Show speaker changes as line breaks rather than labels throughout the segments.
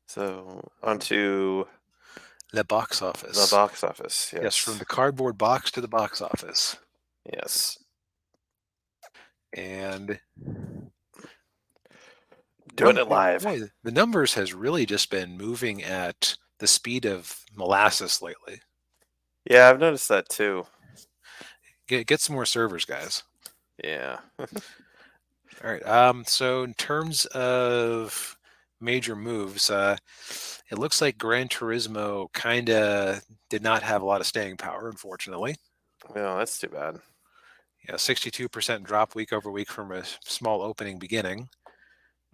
So onto
The box
the
office.
box office.
Yes, from
Yes.
the cardboard box to the box office.
Yes.
And
Doing it live.
boy, the numbers has really just been moving at the speed of molasses lately.
Yeah, I've noticed that too.
Get some more servers, guys.
Yeah.
All right. So in terms of major moves, it looks like Gran Turismo kind of did not have a lot of staying power, unfortunately.
Well, that's too bad.
Yeah, 62% drop week over week from a small opening beginning.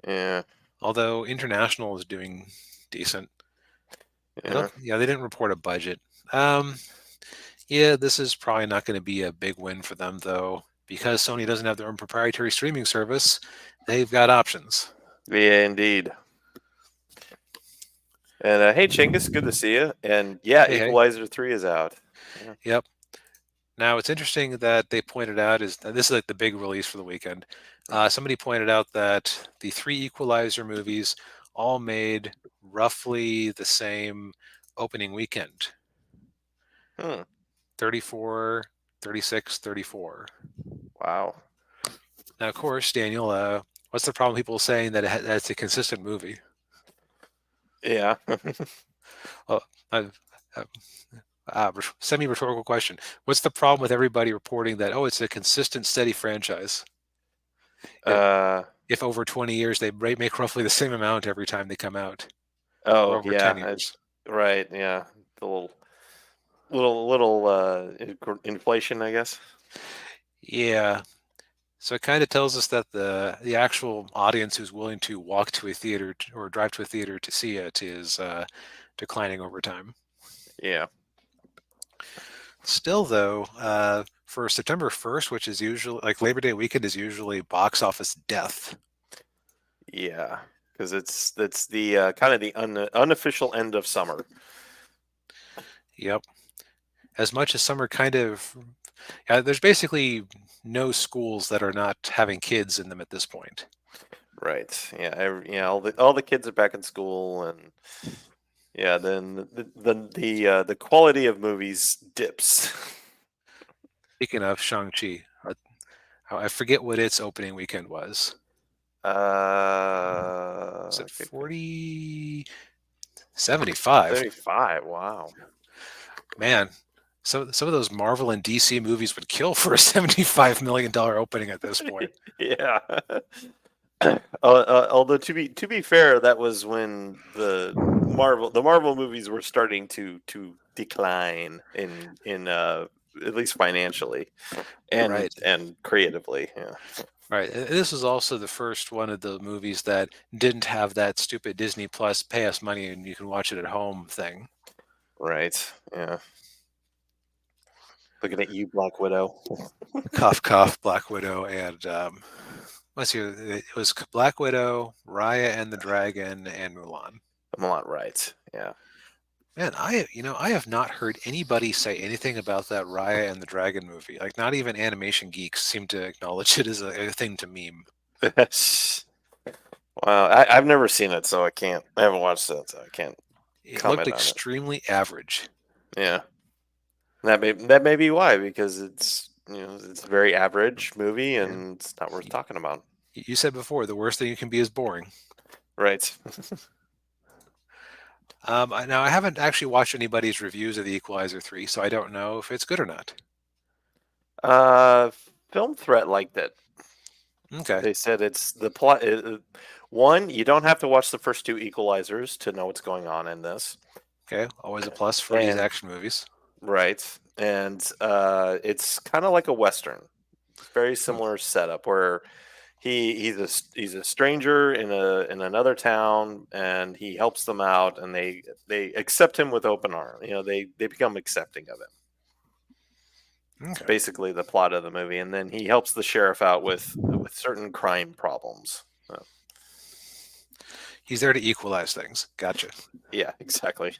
Yeah.
Although international is doing decent. I
Yeah.
don't. Yeah, they didn't report a budget. Um, yeah, this is probably not going to be a big win for them though, because Sony doesn't have their own proprietary streaming service. They've got options.
Yeah, indeed. And hey, Chingus, good to see you. And yeah,
Hey, hey.
Equalizer 3 is out. Yeah.
Yep. Now it's interesting that they pointed out is that this is like the big release for the weekend. Somebody pointed out that the three Equalizer movies all made roughly the same opening weekend.
Hmm.
34, 36, 34.
Wow.
Now, of course, Daniel, what's the problem with people saying that it's a consistent movie?
Yeah.
Well, uh, uh, semi-rhetorical question. What's the problem with everybody reporting that, oh, it's a consistent, steady franchise? If,
uh
if over 20 years they make roughly the same amount every time they come out, or
oh
over 10
yeah.
years.
Right, yeah. The little inflation, I guess.
Yeah. So it kind of tells us that the actual audience who's willing to walk to a theater or drive to a theater to see it is declining over time.
Yeah.
Still, though, for September 1st, which is usually like Labor Day weekend, is usually box office death.
Yeah. Because it's the kind of the unofficial end of summer.
Yep. As much as summer kind of, yeah, there's basically no schools that are not having kids in them at this point.
Right. Yeah. Yeah. All the kids are back in school, and yeah. Then the quality of movies dips.
Speaking of Shang-Chi, I forget what its opening weekend was. Was it
Okay,
40, 75?
75. Wow.
Man, some of those Marvel and DC movies would kill for a $75 million opening at this point.
Yeah. Although to be fair, that was when the Marvel movies were starting to decline in at least financially and
Right.
and creatively. Yeah.
Right. This was also the first one of the movies that didn't have that stupid Disney Plus pay us money and you can watch it at home thing.
Right. Yeah. Looking at you, Black Widow.
Cough, cough, Black Widow, and let's see, it was Black Widow, Raya and the Dragon, and Mulan.
I'm not right. Yeah.
Man, I have not heard anybody say anything about that Raya and the Dragon movie. Like, not even animation geeks seem to acknowledge it as a thing to meme.
Wow. I've never seen it, so I can't. I haven't watched it, so I can't
It looked
comment on it.
extremely average.
Yeah. That may be why, because it's a very average movie
Yeah.
and it's not worth talking about.
You said before, the worst thing you can be is boring.
Right.
Now, I haven't actually watched anybody's reviews of The Equalizer 3, so I don't know if it's good or not.
Uh, Film Threat liked it.
Okay.
They said it's the plot. One, you don't have to watch the first two Equalizers to know what's going on in this,
Okay. Always a plus for these
and
action movies.
right, and it's kind of like a western. Very
Hmm.
similar setup where he's a stranger in another town, and he helps them out, and they accept him with open arms. They become accepting of him. It's
Okay.
basically the plot of the movie, and then he helps the sheriff out with certain crime problems.
He's there to equalize things. Gotcha.
Yeah, exactly.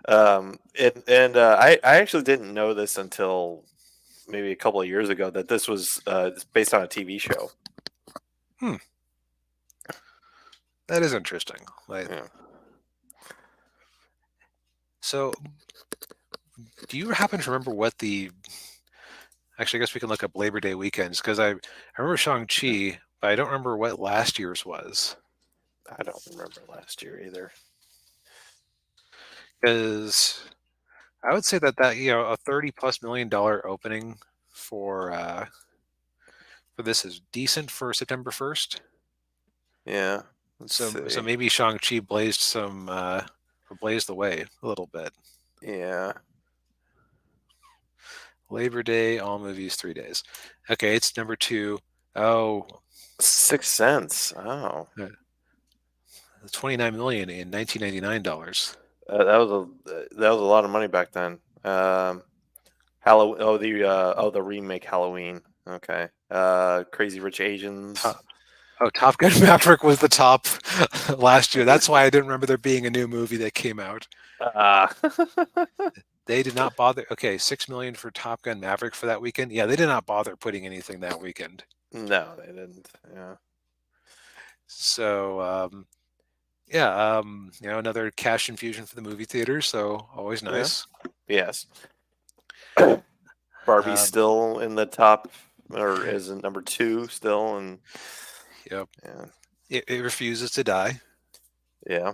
I actually didn't know this until maybe a couple of years ago that this was based on a TV show.
Hmm. That is interesting. Like,
Yeah.
So, do you happen to remember what the? Actually, I guess we can look up Labor Day weekends because I remember Shang-Chi, but I don't remember what last year's was.
I don't remember last year either.
Because I would say that a $30+ million opening for this is decent for September 1st.
Yeah. Let's
So
see.
maybe Shang-Chi blazed the way a little bit.
Yeah.
Labor Day, all movies, 3 days. Okay, it's number 2. Oh,
6 cents. Oh.
29 million in $1999.
That was a lot of money back then. Halloween. The remake Halloween. Okay. Crazy Rich Asians.
Top Gun Maverick was the top last year. That's why I didn't remember there being a new movie that came out.
Ah.
They did not bother. Okay, 6 million for Top Gun Maverick for that weekend. Yeah, they did not bother putting anything that weekend.
No, they didn't. Yeah.
So another cash infusion for the movie theaters. So always
Yeah.
nice.
Yes. Barbie's
Um,
still in the top, or is it number 2 still? And
yep,
yeah,
it refuses to die.
yeah.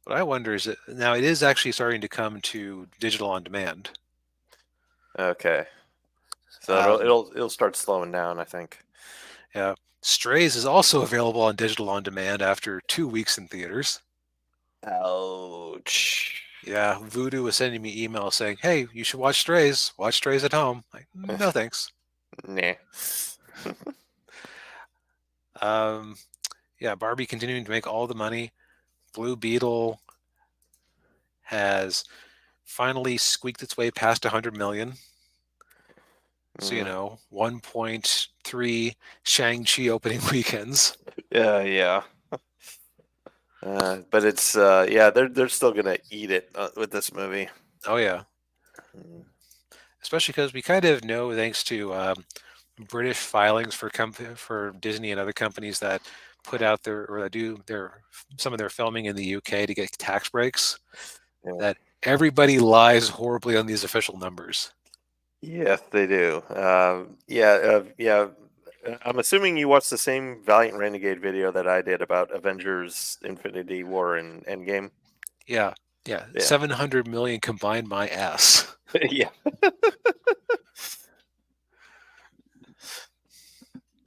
But I wonder is it now? It is actually starting to come to digital on demand.
Okay. So
Um,
it'll start slowing down, I think.
yeah, Strays is also available on digital on demand after 2 weeks in theaters.
Ouch.
Yeah, Voodoo was sending me emails saying, "Hey, you should watch Strays. Watch Strays at home." Like, no thanks.
Nah.
Um, yeah, Barbie continuing to make all the money. Blue Beetle has finally squeaked its way past 100 million.
Mm.
So 1.3 Shang-Chi opening weekends.
Yeah. But it's they're still gonna eat it with this movie.
Oh yeah,
Mm.
especially because we kind of know, thanks to British filings for Disney and other companies that put out that do some of their filming in the UK to get tax breaks,
Yeah.
that everybody lies horribly on these official numbers.
Yes, they do. Yeah. I'm assuming you watched the same Valiant Renegade video that I did about Avengers: Infinity War and Endgame.
Yeah,
Yeah.
700 million combined, my ass.
Yeah.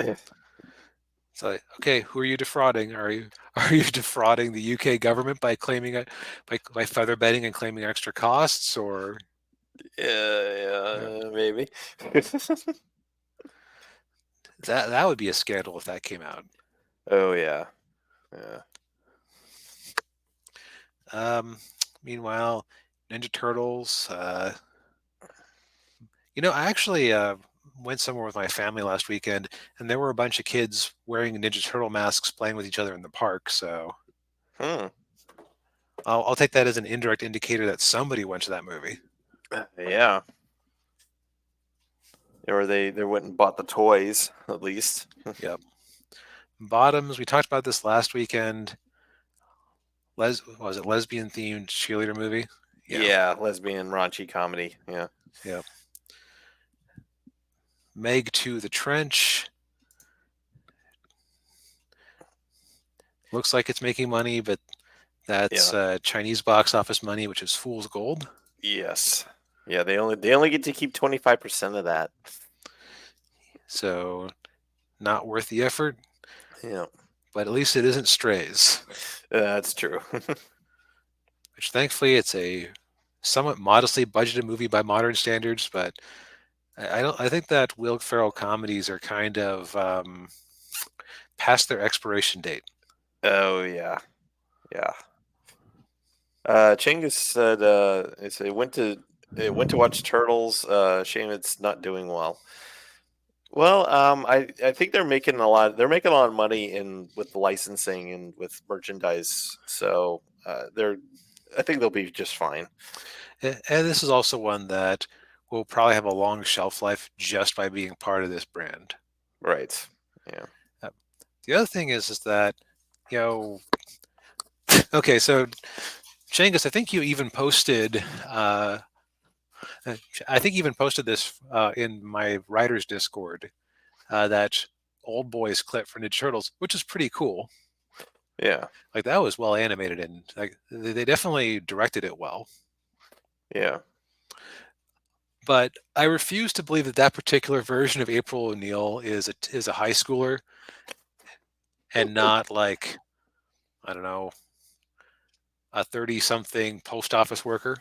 It's like, okay, who are you defrauding? Are you defrauding the UK government by claiming by feather betting and claiming extra costs, or yeah,
Maybe.
that would be a scandal if that came out.
Oh yeah. Yeah.
Um, Meanwhile, Ninja Turtles. I actually went somewhere with my family last weekend, and there were a bunch of kids wearing Ninja Turtle masks playing with each other in the park. So
Hmm.
I'll take that as an indirect indicator that somebody went to that movie.
Yeah. Or they went and bought the toys at least.
Yep. Bottoms. We talked about this last weekend. Was it lesbian themed cheerleader movie? Yeah.
Yeah, lesbian raunchy comedy. Yeah.
Yep. Meg 2: The Trench. Looks like it's making money, but that's
Yeah.
Chinese box office money, which is fool's gold.
Yes. Yeah, they only get to keep 25% of that.
So not worth the effort,
Yeah.
but at least it isn't Strays,
That's true.
which thankfully it's a somewhat modestly budgeted movie by modern standards. But I don't. I think that Will Ferrell comedies are kind of past their expiration date.
Oh yeah. Yeah. Chingus said it went to watch Turtles. Shame it's not doing well. Well, I think they're making a lot. They're making a lot of money in with licensing and with merchandise. So I think they'll be just fine.
And this is also one that will probably have a long shelf life just by being part of this brand.
Right. Yeah.
The other thing is that, you know, okay, so Shangus, I think you even posted. I think you even posted this in my writers' Discord. That old boys clip for Ninja Turtles, which is pretty cool.
Yeah,
Like that was well animated and like they definitely directed it well.
yeah.
But I refuse to believe that that particular version of April O'Neil is a high schooler and not like I don't know a 30-something post office worker.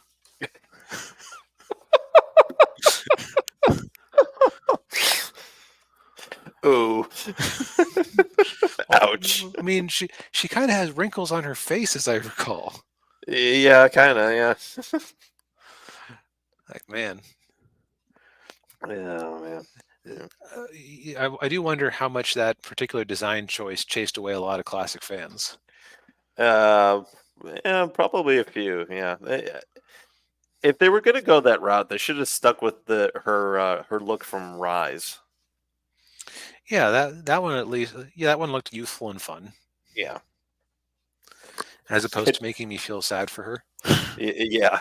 Oh, ouch.
I mean, she kind of has wrinkles on her face, as I recall.
Yeah, kind of. Yeah.
Like man,
Oh man. Yeah.
I do wonder how much that particular design choice chased away a lot of classic fans.
Uh, yeah, probably a few. Yeah. If they were gonna go that route, they should have stuck with her look from Rise.
Yeah, that one at least. Yeah, that one looked youthful and fun,
Yeah.
as opposed to making me feel sad for her.
Yeah.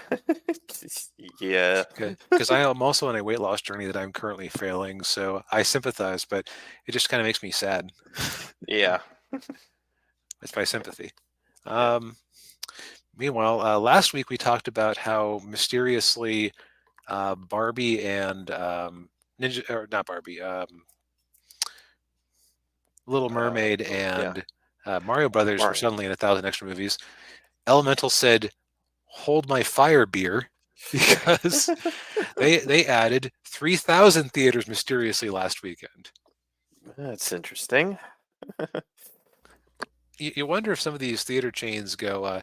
Yeah.
Because I am also on a weight loss journey that I'm currently failing, so I sympathize, but it just kind of makes me sad.
Yeah.
It's my sympathy.
Yeah.
Um, Meanwhile, last week we talked about how mysteriously Barbie and Ninja, or not Barbie, Little Mermaid
Yeah.
and Mario Brothers were
Mario.
suddenly in 1,000 extra movies. Elemental said, "Hold my fire, beer," because they added 3,000 theaters mysteriously last weekend.
That's interesting.
You wonder if some of these theater chains go,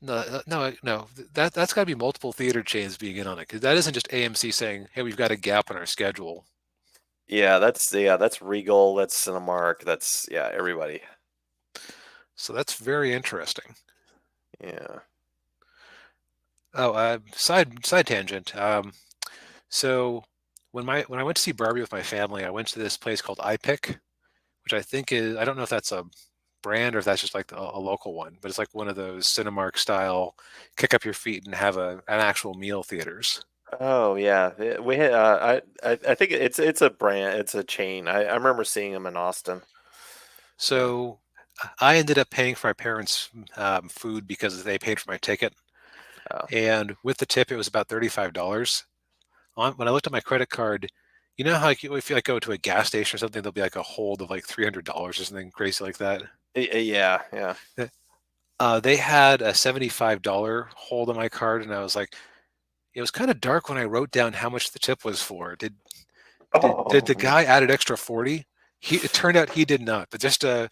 no. That's got to be multiple theater chains being in on it because that isn't just AMC saying, "Hey, we've got a gap in our schedule."
That's Regal, that's Cinemark, that's everybody.
So that's very interesting.
Yeah.
Oh, side tangent. So when I went to see Barbie with my family, I went to this place called iPick, which I think is I don't know if that's a brand or if that's just like a local one, but it's like one of those Cinemark style kick up your feet and have an actual meal theaters.
Oh yeah, we had. I think it's a brand. It's a chain. I remember seeing them in Austin. Yeah.
So I ended up paying for my parents' food because they paid for my ticket,
Oh.
and with the tip, it was about $35. When I looked at my credit card, you know how like, if you like go to a gas station or something, there'll be like a hold of like $300 or something crazy like that.
Yeah. Yeah.
They had a $75 hold on my card, and I was like, it was kind of dark when I wrote down how much the tip was for. Did
Oh.
the guy add an extra 40? It turned out he did not. But just a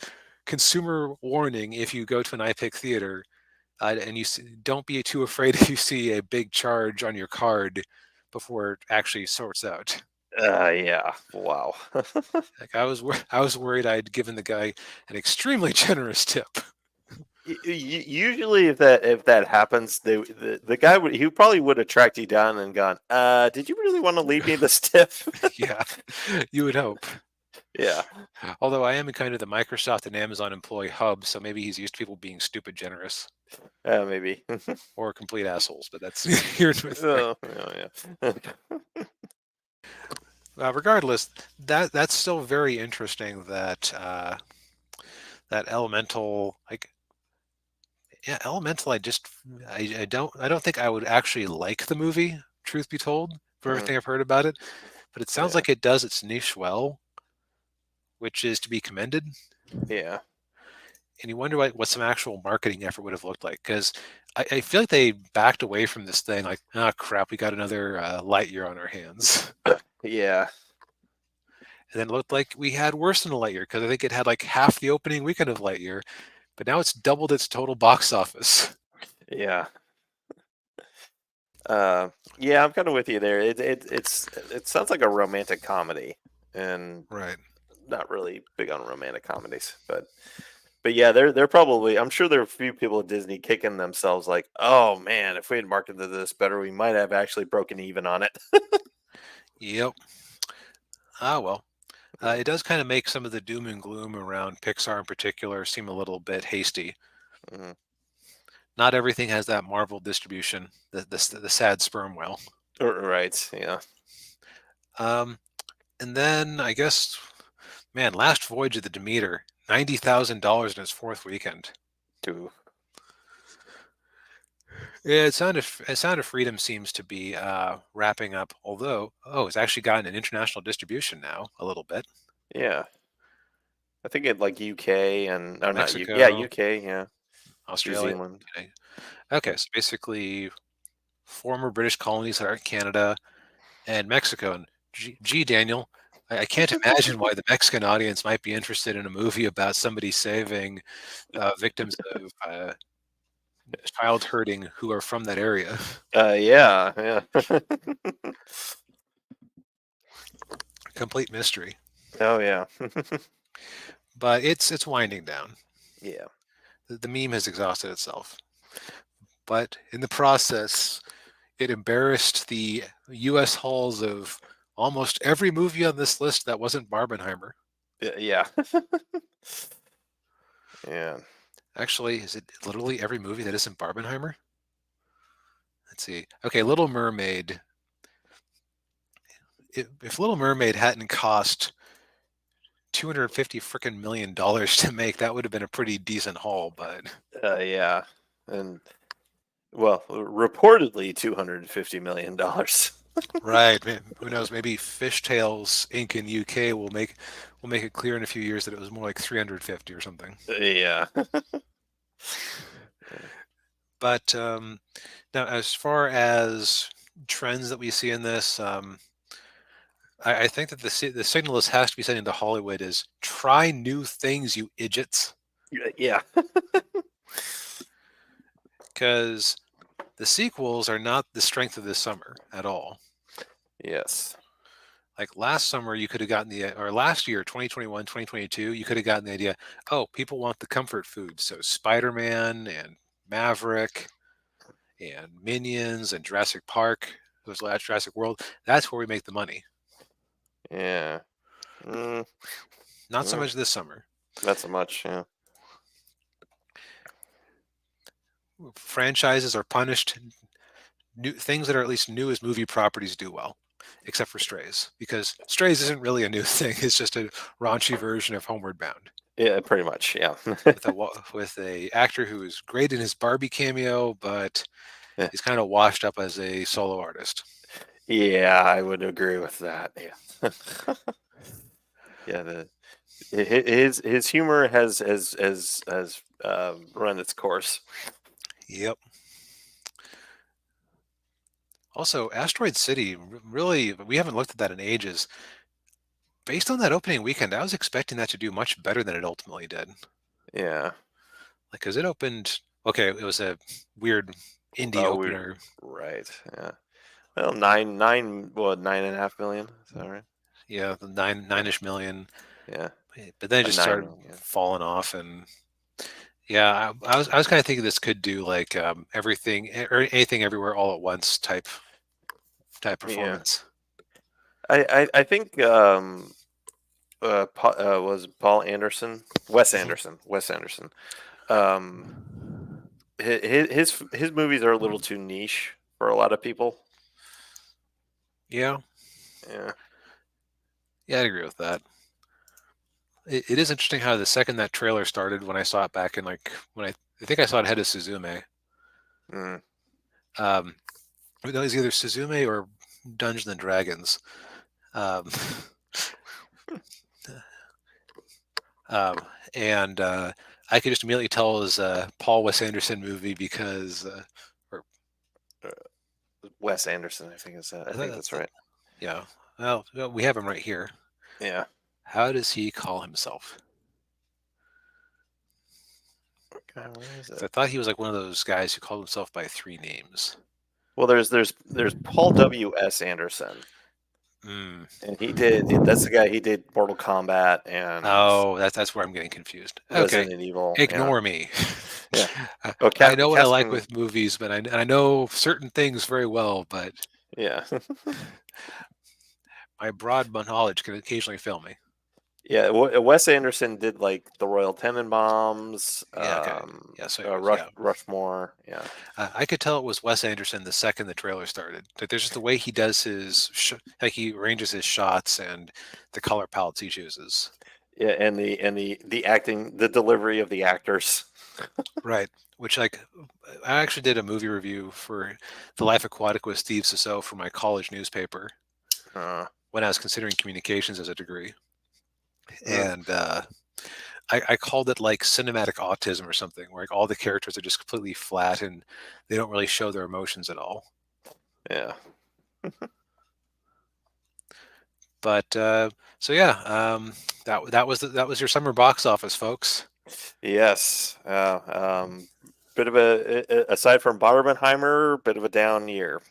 consumer warning: if you go to an iPick theater, and don't be too afraid if you see a big charge on your card before it actually sorts out.
Yeah. Wow.
Like I was worried I'd given the guy an extremely generous tip.
Usually, if that happens, the guy he probably would have tracked you down and gone. Did you really want to leave me this tip?
Yeah, you would hope.
Yeah.
Although I am in kind of the Microsoft and Amazon employee hub, so maybe he's used to people being stupid generous
Maybe.
or complete assholes. But that's here with there.
Oh, yeah.
Regardless, that's still very interesting that that Elemental like yeah Elemental I don't think I would actually like the movie, truth be told, for
Mhm.
everything I've heard about it, but it sounds
Yeah.
like it does its niche well, which is to be commended.
Yeah.
And you wonder what some actual marketing effort would have looked like because I feel like they backed away from this thing like, oh crap, we got another Lightyear on our hands.
Yeah.
And then it looked like we had worse than a Lightyear because I think it had like half the opening weekend of Lightyear, but now it's doubled its total box office.
Yeah. Yeah, I'm kind of with you there. It sounds like a romantic comedy, and
Right.
not really big on romantic comedies, but yeah, they're probably. I'm sure there are a few people at Disney kicking themselves like, oh man, if we had marketed this better, we might have actually broken even on it.
Yep. Ah, well. It does kind of make some of the doom and gloom around Pixar in particular seem a little bit hasty.
Mhm.
Not everything has that Marvel distribution. The sad sperm whale.
Right. Yeah.
And then I guess, man, Last Voyage of the Demeter, $90,000 in its fourth weekend.
Ooh.
Yeah, Sound of Freedom seems to be wrapping up. Although, it's actually gotten an international distribution now, a little bit.
Yeah. I think it like UK and not UK. Yeah,
Mexico,
UK. Yeah. New
Australia.
Zealand.
Okay, so basically, former British colonies that are in Canada and Mexico. And Daniel, I can't imagine why the Mexican audience might be interested in a movie about somebody saving victims of child herding who are from that area.
Yeah. Yeah.
Complete mystery.
Oh yeah.
But it's winding down.
Yeah.
The meme has exhausted itself. But in the process, it embarrassed the U.S. halls of almost every movie on this list that wasn't Barbenheimer.
Yeah. Yeah.
Actually, is it literally every movie that isn't Barbenheimer? Let's see. Okay, Little Mermaid. If Little Mermaid hadn't cost $250 freaking million to make, that would have been a pretty decent haul. But
Yeah. And well, reportedly $250 million.
right, who knows? Maybe Fishtails Inc. in UK will make it clear in a few years that it was more like 350 or something.
Yeah.
But now, as far as trends that we see in this, I think that the signal this has to be sending to Hollywood is try new things, you idiots,
Yeah.
because the sequels are not the strength of this summer at all.
Yes.
Like last summer, you could have gotten or last year, 2021, 2022, you could have gotten the idea, oh, people want the comfort food. So Spider-Man and Maverick and Minions and Jurassic Park, those last Jurassic World, that's where we make the money.
Yeah. Mm,
Not so
mm,
much this summer.
not so much. Yeah.
Franchises are punished. New things that are at least new as movie properties do well, except for Strays, because Strays isn't really a new thing. It's just a raunchy version of Homeward Bound
Yeah. Pretty much. Yeah.
with a actor who is great in his Barbie cameo, but
Yeah.
he's kind of washed up as a solo artist.
Yeah, I would agree with that. Yeah. Yeah. His humor has run its course.
Yep. Also, Asteroid City, really, we haven't looked at that in ages. Based on that opening weekend, I was expecting that to do much better than it ultimately did.
Yeah.
Like, because it opened, okay, it was a weird indie
Oh,
opener.
right. Yeah. Well, 9.5 million. Is that right?
Yeah, the nine-ish million.
Yeah.
But then it
A
just
9
started
million. Yeah.
falling off, and yeah, I was kind of thinking this could do like everything or anything everywhere all at once type
Yeah.
performance.
I think was Paul Anderson, Wes Anderson. His movies are a little too niche for a lot of people.
Yeah,
Yeah.
yeah, I agree with that. It is interesting how the second that trailer started, when I saw it back in like when I think I saw it ahead of Suzume.
Mm.
Um, no, it was either Suzume or Dungeons and Dragons. Um, and I could just immediately tell it was a Paul Wes Anderson movie because, or
Wes Anderson, I think is. I think that's right.
yeah. Well, we have him right here.
Yeah.
How does he call himself?
Okay, where is
'Cause
it?
I thought he was like one of those guys who called himself by three names.
Well, there's Paul W.S. Anderson,
Mm.
and that's the guy. He did Mortal Kombat and
Oh, that's where I'm getting confused. Okay,
Resident Evil. Yeah.
ignore me.
Yeah.
I
Oh,
I know what I like
casting.
with movies, but I know certain things very well, but
Yeah.
my broad knowledge can occasionally fail me.
Yeah, Wes Anderson did like the Royal Tenenbaums,
Yeah, okay. Yeah, so anyways, yeah.
Rushmore. Yeah,
I could tell it was Wes Anderson the second the trailer started. Like, there's just the way he does his, like he arranges his shots and the color palettes he chooses.
yeah, and the acting, the delivery of the actors.
Right. Which, like, I actually did a movie review for The Life Aquatic with Steve Sasso for my college newspaper
Uh,
when I was considering communications as a degree.
uh,
And I called it like cinematic autism or something, where like all the characters are just completely flat and they don't really show their emotions at all.
yeah.
But so yeah, that was your summer box office, folks.
Yes. Bit of aside from Barbenheimer, bit of a down year.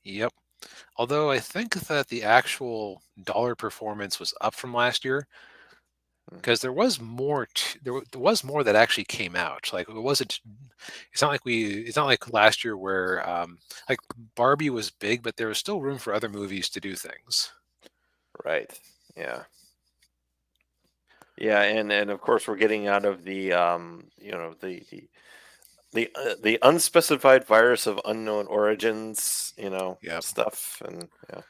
Yep. Although I think that the actual dollar performance was up from last year because there was more. There was more that actually came out. Like it wasn't. It's not like we. It's not like last year where like Barbie was big, but there was still room for other movies to do things.
Right. Yeah. Yeah, and of course we're getting out of the the unspecified virus of unknown origins,
Yep.
stuff, and yeah.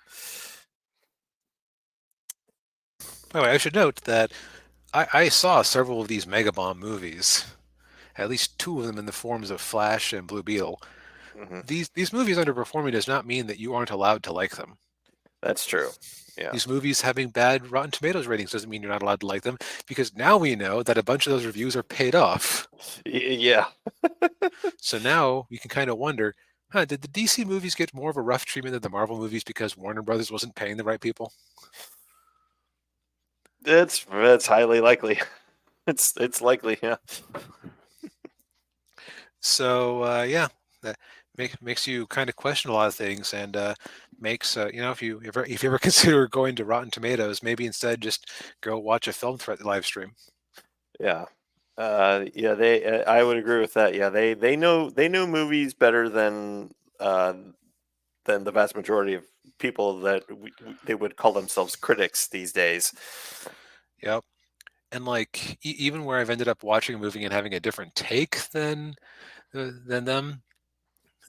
By the way, I should note that I saw several of these Mega Bomb movies. At least two of them in the forms of Flash and Blue Beetle.
Hmm.
These movies underperforming does not mean that you aren't allowed to like them.
That's true. Yeah.
These movies having bad Rotten Tomatoes ratings doesn't mean you're not allowed to like them because now we know that a bunch of those reviews are paid off.
Yeah.
So now you can kind of wonder, huh, did the DC movies get more of a rough treatment than the Marvel movies because Warner Brothers wasn't paying the right people?
It's highly likely. It's likely. Yeah.
So yeah, that makes you kind of question a lot of things, and makes if you ever consider going to Rotten Tomatoes, maybe instead just go watch a film threat live stream.
Yeah. Yeah. They. I would agree with that. Yeah. They know movies better uh, than the vast majority of people that they would call themselves critics these days.
Yep. And like even where I've ended up watching a movie and having a different take than them,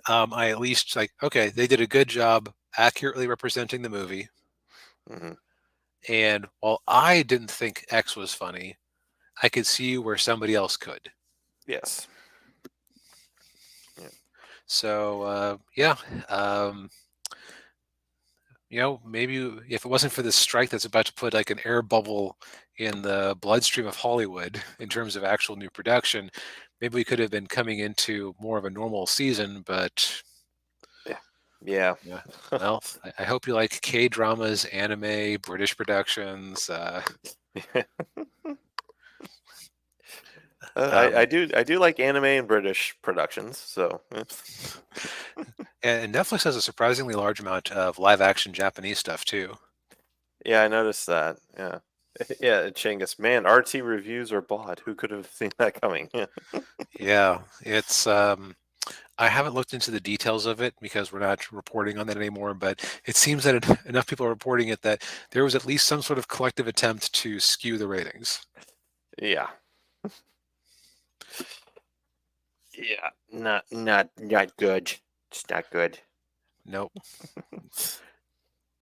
I at least like okay, they did a good job accurately representing the movie.
Hmm.
And while I didn't think X was funny, I could see where somebody else could.
Yes. Yeah.
So yeah, um, maybe if it wasn't for this strike that's about to put like an air bubble in the bloodstream of Hollywood in terms of actual new production, maybe we could have been coming into more of a normal season. But
Yeah.
yeah, well, I hope you like K dramas, anime, British productions.
I do like anime and British productions. So
And Netflix has a surprisingly large amount of live action Japanese stuff too.
yeah, I noticed that. Yeah. Yeah, Chinggis. Man, RT reviews are bought. Who could have seen that coming? Yeah.
Yeah, it's I haven't looked into the details of it because we're not reporting on that anymore, but it seems that enough people are reporting it that there was at least some sort of collective attempt to skew the ratings.
Yeah. Yeah. Not good. It's not good.
Nope.